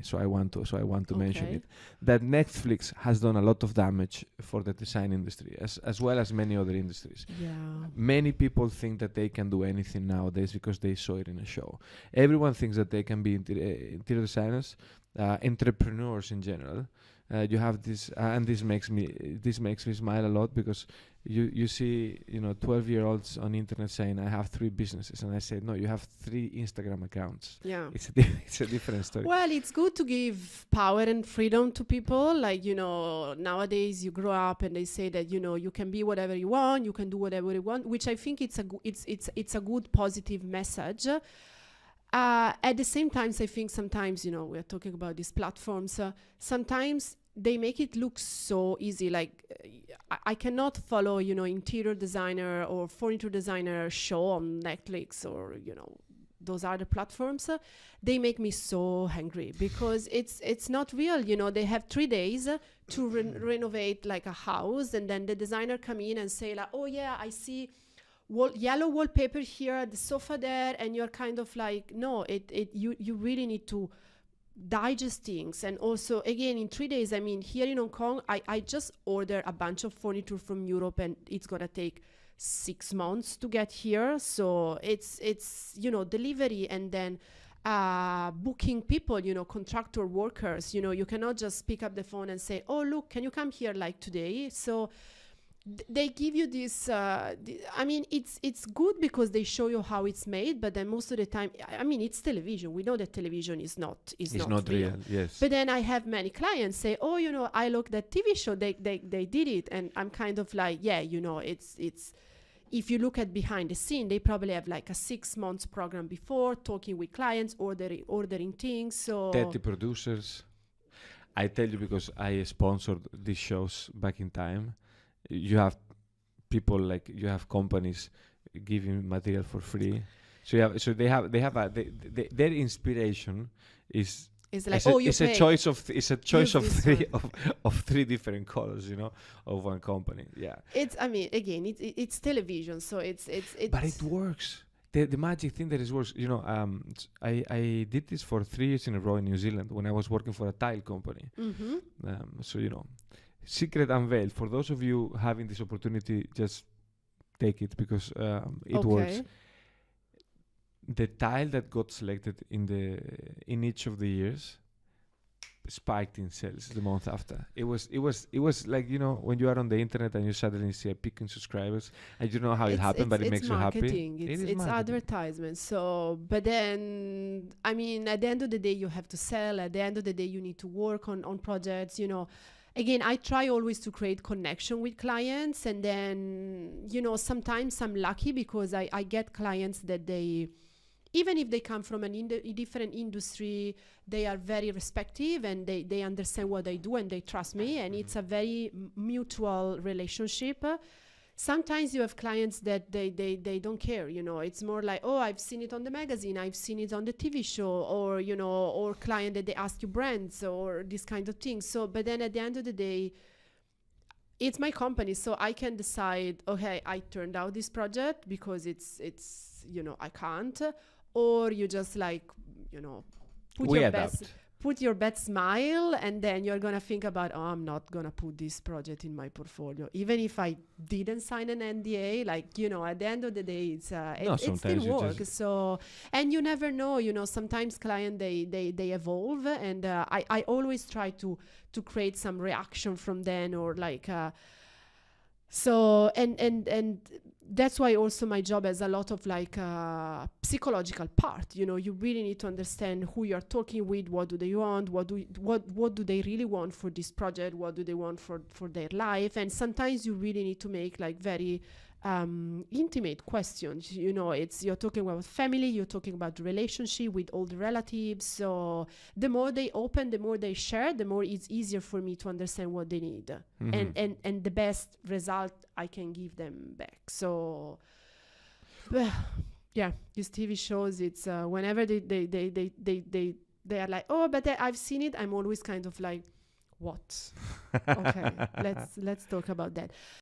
So I want to mention Okay. it, that Netflix has done a lot of damage for the design industry, as well as many other industries. Yeah. Many people think that they can do anything nowadays because they saw it in a show. Everyone thinks that they can be interior designers, entrepreneurs in general. You have this, and this makes me smile a lot, because you see 12-year-olds on internet saying, I have 3 businesses, and I say, no, you have 3 Instagram accounts. Yeah. It's a different story. Well, it's good to give power and freedom to people. Like, nowadays you grow up and they say that, you can be whatever you want, you can do whatever you want, which I think it's a good positive message. At the same time, I think sometimes, we're talking about these platforms, sometimes they make it look so easy. Like, I cannot follow, interior designer or furniture designer show on Netflix or, those other platforms. They make me so angry because it's not real. They have 3 days to renovate like a house, and then the designer come in and say like, oh yeah, I see yellow wallpaper here, the sofa there, and you're kind of like, no, you really need to digest things. And also, again, in 3 days, I mean, here in Hong Kong, I just ordered a bunch of furniture from Europe, and it's gonna take 6 months to get here. So it's delivery, and then booking people, contractor workers. You cannot just pick up the phone and say, oh look, can you come here like today? So they give you this I mean, it's good because they show you how it's made, but then most of the time, I mean, it's television. We know that television is not real. Yes. But then I have many clients say, oh, I looked at TV show, they did it, and I'm kind of like, yeah, it's if you look at behind the scene, they probably have like a 6 months program before, talking with clients, ordering things. So 30 producers. I tell you, because I sponsored these shows back in time. You have people, like, you have companies giving material for free. So they have their inspiration is it's like, it's a choice of three one. of 3 different colors, of one company. Yeah. It's, I mean, again, it's television, so it's But it works. The magic thing that is works. I did this for 3 years in a row in New Zealand when I was working for a tile company. So secret unveiled. For those of you having this opportunity, just take it, because it works. The tile that got selected in each of the years spiked in sales the month after. It was like, when you are on the internet and you suddenly see a peak in subscribers, and you know how it happened, but it makes marketing. you happy. It's advertisement. So, but then, I mean, at the end of the day, you have to sell. At the end of the day, you need to work on projects. Again, I try always to create connection with clients, and then, sometimes I'm lucky because I get clients that even if they come from a different industry, they are very respectful, and they understand what I do, and they trust me, and it's a very mutual relationship. Sometimes you have clients that they don't care, it's more like, oh, I've seen it on the magazine, I've seen it on the TV show, or, or client that they ask you brands or this kind of thing. So, but then at the end of the day, it's my company, so I can decide, okay, I turned out this project because it's I can't, or you just like, put your best smile, and then you're gonna think about, oh, I'm not gonna put this project in my portfolio, even if I didn't sign an NDA. Like, at the end of the day, it's it still works. So, and you never know. Sometimes clients they evolve, and I always try to create some reaction from them, or like. So and that's why also my job has a lot of like psychological part. You really need to understand who you're talking with, what do they want, what do they really want for this project, what do they want for their life. And sometimes you really need to make like very intimate questions. You're talking about family, you're talking about relationship with all the relatives. So the more they open, the more they share, the more it's easier for me to understand what they need, and the best result I can give them back. So yeah, these TV shows, it's whenever they are like, oh, but I've seen it, I'm always kind of like, what? Okay, let's talk about that.